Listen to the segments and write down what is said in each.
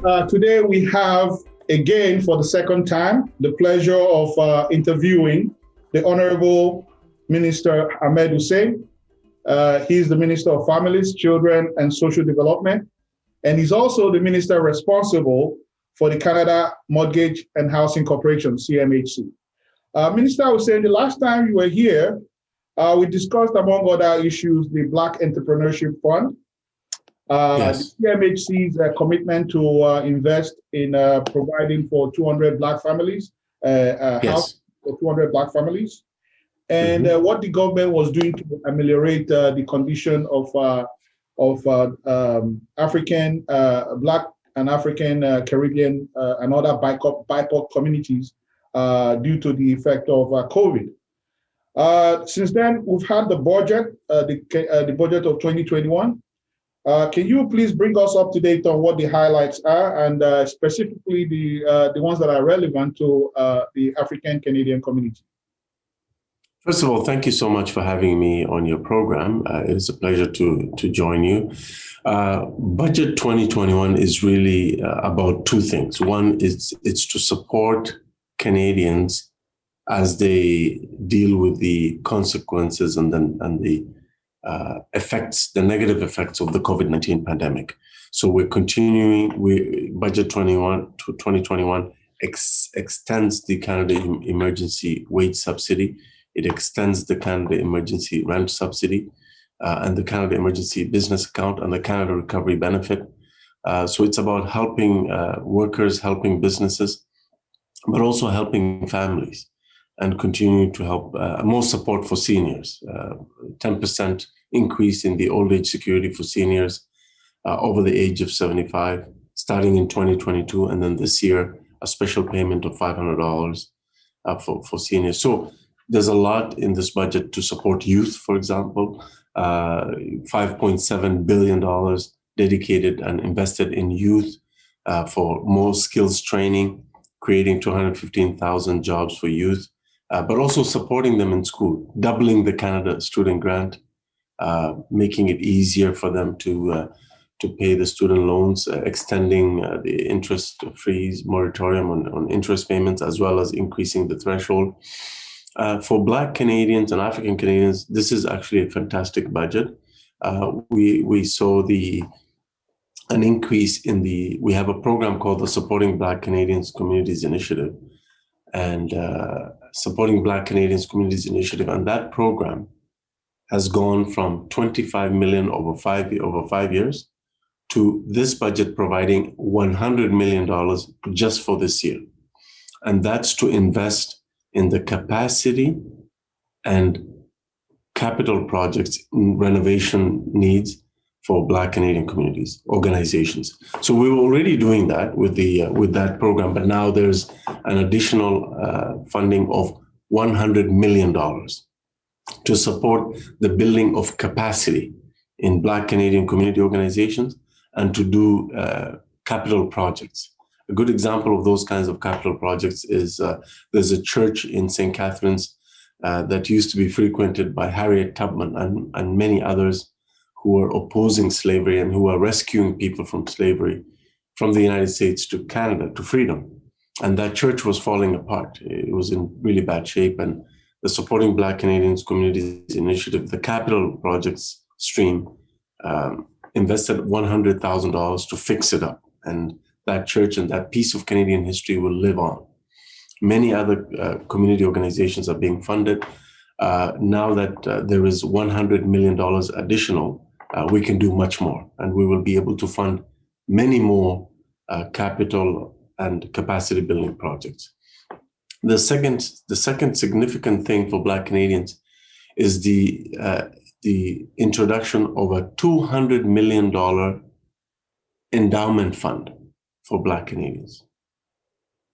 Today we have, again for the second time, the pleasure of interviewing the Honorable Minister Ahmed Hussein. He's the Minister of Families, Children and Social Development, and he's also the Minister responsible for the Canada Mortgage and Housing Corporation, CMHC. Minister Hussein, the last time you were here, we discussed, among other issues, the Black Entrepreneurship Fund, Yes. the CMHC's commitment to invest in providing for 200 Black families, house for 200 Black families, and what the government was doing to ameliorate the condition of African, Black and African, Caribbean, and other BIPOC communities due to the effect of COVID. Since then, we've had the budget, the budget of 2021. Can you please bring us up to date on what the highlights are, and specifically the ones that are relevant to the African Canadian community? First of all, thank you so much for having me on your program. It is a pleasure to join you. Budget 2021 is really about two things. One is it's to support Canadians as they deal with the consequences and the effects, the negative effects of the COVID-19 pandemic. So we're continuing. Budget 2021 extends the Canada Emergency Wage Subsidy. It extends the Canada Emergency Rent Subsidy and the Canada Emergency Business Account and the Canada Recovery Benefit. So it's about helping workers, helping businesses, but also helping families, and continue to help more support for seniors. 10% increase in the old age security for seniors over the age of 75, starting in 2022, and then this year, a special payment of $500 for seniors. So there's a lot in this budget to support youth, for example, $5.7 billion dedicated and invested in youth for more skills training, creating 215,000 jobs for youth, but also supporting them in school, doubling the Canada Student Grant, making it easier for them to pay the student loans, extending the interest-free moratorium on interest payments, as well as increasing the threshold. For Black Canadians and African Canadians, this is actually a fantastic budget. We saw an increase in we have a program called the Supporting Black Canadians Communities Initiative, and Supporting Black Canadians Communities Initiative, and that program has gone from 25 million over 5 years to this budget providing $100 million just for this year. And that's to invest in the capacity and capital projects, renovation needs for Black Canadian communities, organizations. So we were already doing that with that program, but now there's an additional funding of $100 million to support the building of capacity in Black Canadian community organizations and to do capital projects. A good example of those kinds of capital projects is there's a church in St. Catharines that used to be frequented by Harriet Tubman and many others who were opposing slavery and who were rescuing people from slavery from the United States to Canada, to freedom. And that church was falling apart. It was in really bad shape. And the Supporting Black Canadians Communities Initiative, the capital projects stream, invested $100,000 to fix it up. And that church and that piece of Canadian history will live on. Many other community organizations are being funded. Now that there is $100 million additional, we can do much more, and we will be able to fund many more capital and capacity building projects. The second significant thing for Black Canadians is the introduction of a $200 million endowment fund for Black Canadians.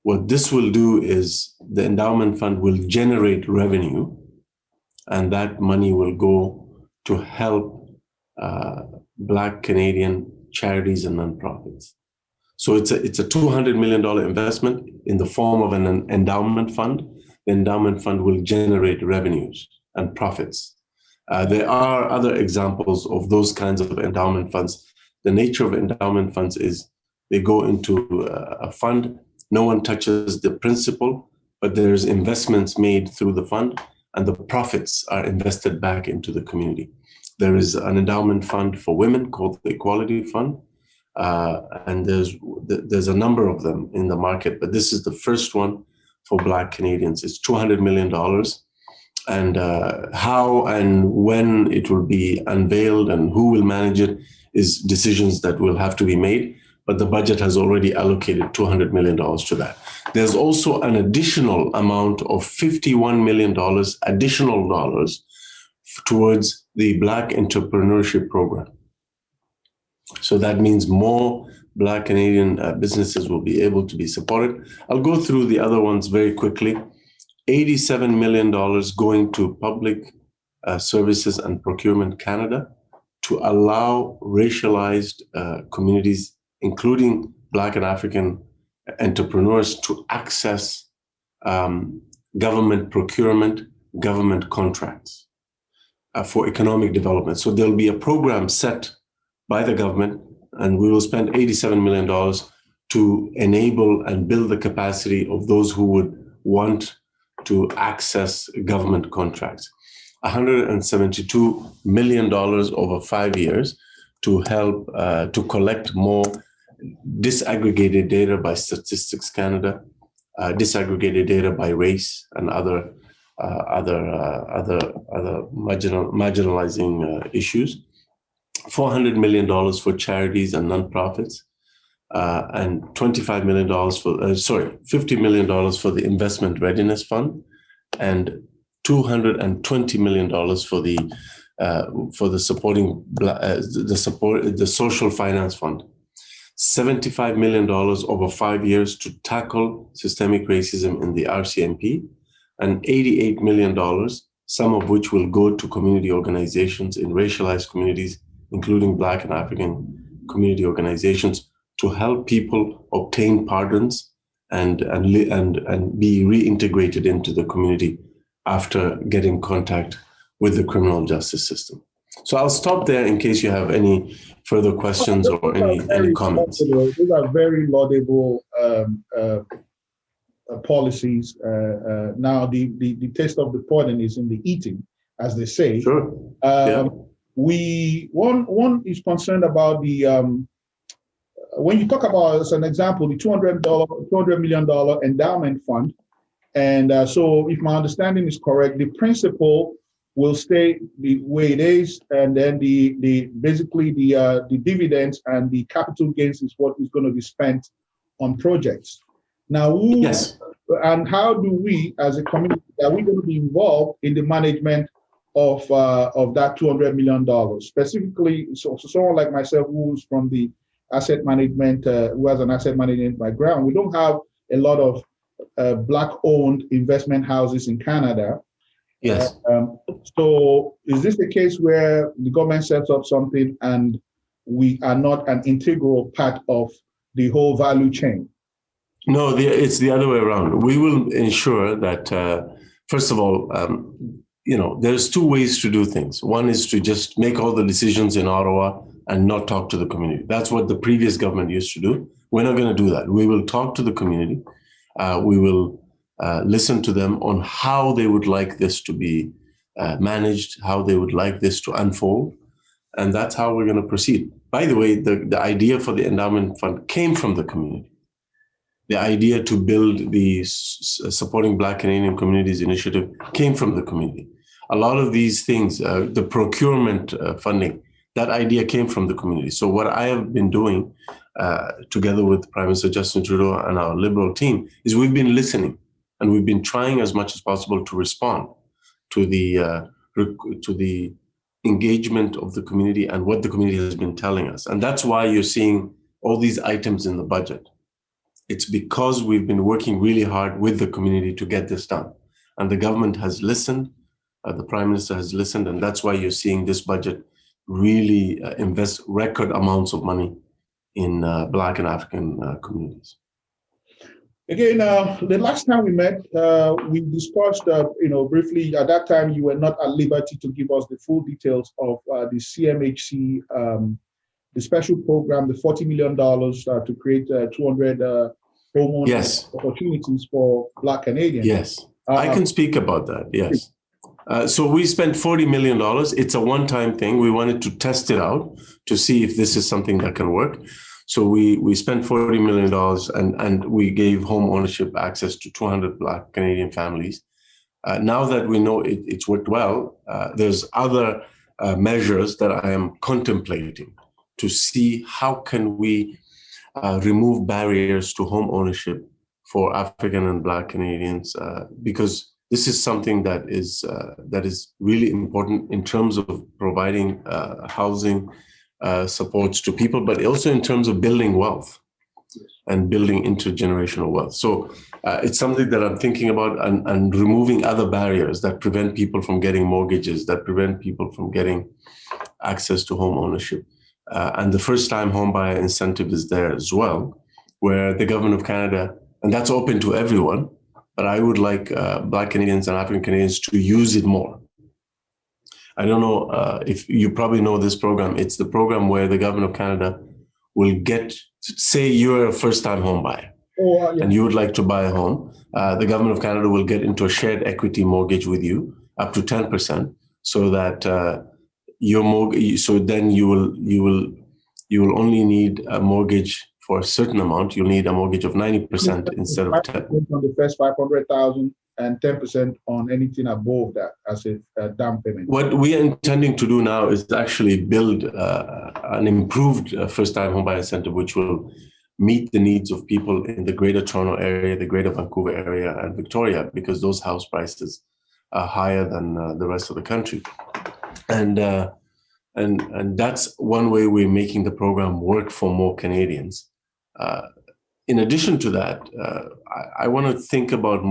What this will do is the endowment fund will generate revenue, and that money will go to help Black Canadian charities and nonprofits. So it's a $200 million investment in the form of an endowment fund. The endowment fund will generate revenues and profits. There are other examples of those kinds of endowment funds. The nature of endowment funds is They go into a fund. No one touches the principal, but there's investments made through the fund, and the profits are invested back into the community. There is an endowment fund for women called the Equality Fund, and there's a number of them in the market, but this is the first one for Black Canadians. It's $200 million. And how and when it will be unveiled and who will manage it is decisions that will have to be made. But the budget has already allocated $200 million to that. There's also an additional amount of $51 million additional dollars towards the Black Entrepreneurship Program. So that means more Black Canadian businesses will be able to be supported. I'll go through the other ones very quickly. $87 million going to Public Services and Procurement Canada to allow racialized communities, including Black and African entrepreneurs, to access government procurement, government contracts for economic development. So there'll be a program set by the government, and we will spend $87 million to enable and build the capacity of those who would want to access government contracts. $172 million over 5 years to help to collect more disaggregated data by Statistics Canada, disaggregated data by race and other marginalizing issues. $400 million for charities and nonprofits, and $25 million $50 million for the Investment Readiness Fund, and $220 million for the supporting the Social Finance Fund. $75 million over 5 years to tackle systemic racism in the RCMP, and $88 million, some of which will go to community organizations in racialized communities, including Black and African community organizations, to help people obtain pardons and be reintegrated into the community after getting contact with the criminal justice system. So I'll stop there in case you have any further questions or any comments. These are very laudable policies. Now, the taste of the pudding is in the eating, as they say. Sure. One is concerned about the when you talk about, as an example, the $200 million endowment fund, and so if my understanding is correct, the principal will stay the way it is, and then the dividends and the capital gains is what is going to be spent on projects. Now, yes. And how do we, as a community, are we going to be involved in the management of that $200 million? Specifically, so someone like myself who's from the asset management, who has an asset management background, we don't have a lot of Black-owned investment houses in Canada. Yes. So is this the case where the government sets up something and we are not an integral part of the whole value chain? No, it's the other way around. We will ensure that, first of all, there's two ways to do things. One is to just make all the decisions in Ottawa and not talk to the community. That's what the previous government used to do. We're not going to do that. We will talk to the community. We will listen to them on how they would like this to be managed, how they would like this to unfold. And that's how we're going to proceed. By the way, the idea for the endowment fund came from the community. The idea to build the Supporting Black Canadian Communities initiative came from the community. A lot of these things, the procurement funding, that idea came from the community. So what I have been doing together with Prime Minister Justin Trudeau and our Liberal team is we've been listening, and we've been trying as much as possible to respond to the engagement of the community and what the community has been telling us. And that's why you're seeing all these items in the budget. It's because we've been working really hard with the community to get this done. And the government has listened, the Prime Minister has listened, and that's why you're seeing this budget really invest record amounts of money in Black and African communities. Again, the last time we met, we discussed, briefly. At that time, you were not at liberty to give us the full details of the CMHC the special program, the $40 million to create 200 homeowner opportunities for Black Canadians. Yes, I can speak about that, yes. So we spent $40 million. It's a one-time thing. We wanted to test it out to see if this is something that can work. So we spent $40 million and we gave home ownership access to 200 Black Canadian families. Now that we know it's worked well, there's other measures that I am contemplating to see how can we remove barriers to home ownership for African and Black Canadians, because this is something that is really important in terms of providing housing supports to people, but also in terms of building wealth and building intergenerational wealth. So it's something that I'm thinking about, and removing other barriers that prevent people from getting mortgages, that prevent people from getting access to home ownership. And the first-time homebuyer incentive is there as well, where the government of Canada, and that's open to everyone, but I would like Black Canadians and African Canadians to use it more. I don't know if you probably know this program. It's the program where the government of Canada will get, say you're a first-time home buyer and you would like to buy a home. The government of Canada will get into a shared equity mortgage with you up to 10%, so that your mortgage. So then you will only need a mortgage for a certain amount. You'll need a mortgage of 90% instead of 10%. On the first 500,000 and 10% on anything above that as a down payment. What we are intending to do now is actually build an improved first-time homebuyer incentive, which will meet the needs of people in the Greater Toronto area, the Greater Vancouver area, and Victoria, because those house prices are higher than the rest of the country. And that's one way we're making the program work for more Canadians. In addition to that, I want to think about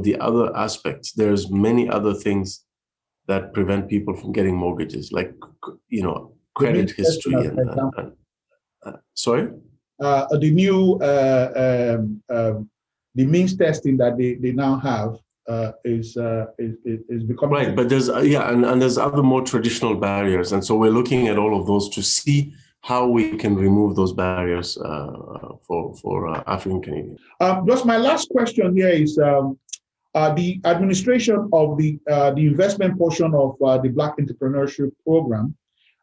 the other aspects. There's many other things that prevent people from getting mortgages, like, credit history. Sorry? The means testing that they now have is becoming right. But there's and there's other more traditional barriers, and so we're looking at all of those to see how we can remove those barriers for African Canadians. Just my last question here is the administration of the investment portion of the Black Entrepreneurship Program.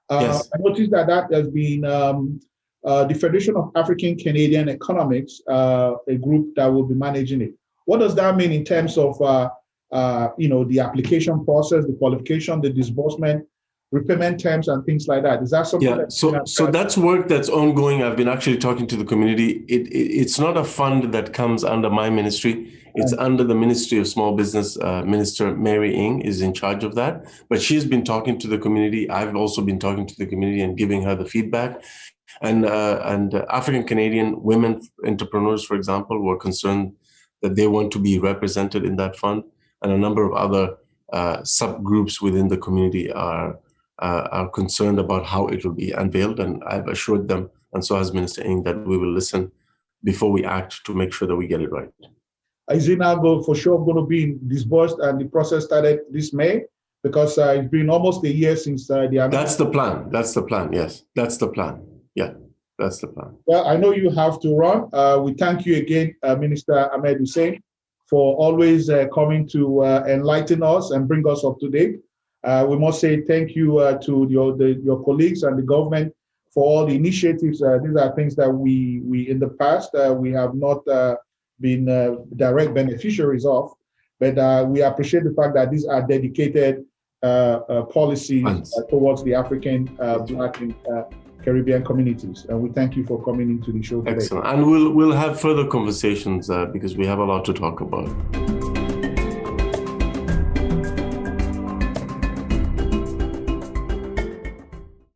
Yes. I noticed that has been the Federation of African Canadian Economics, a group that will be managing it. What does that mean in terms of the application process, the qualification, the disbursement, repayment terms, and things like that? Is that something? Yeah. So that's work that's ongoing. I've been actually talking to the community. It's not a fund that comes under my ministry. It's under the Ministry of Small Business. Minister Mary Ng is in charge of that. But she's been talking to the community. I've also been talking to the community and giving her the feedback. And African Canadian women entrepreneurs, for example, were concerned that they want to be represented in that fund, and a number of other subgroups within the community are concerned about how it will be unveiled. And I've assured them, and so has Minister Ng, that we will listen before we act to make sure that we get it right. Is it now for sure going to be disbursed and the process started this May? Because it's been almost a year since the... That's the plan. That's the plan. Yes, that's the plan. Yeah, that's the plan. Well, I know you have to run. We thank you again, Minister Ahmed Hussein, for always coming to enlighten us and bring us up to date. We must say thank you to your colleagues and the government for all the initiatives. These are things that we in the past, we have not been direct beneficiaries of, but we appreciate the fact that these are dedicated policies towards the African, Black, and Caribbean communities. And we thank you for coming into the show today. Excellent. And we'll have further conversations because we have a lot to talk about.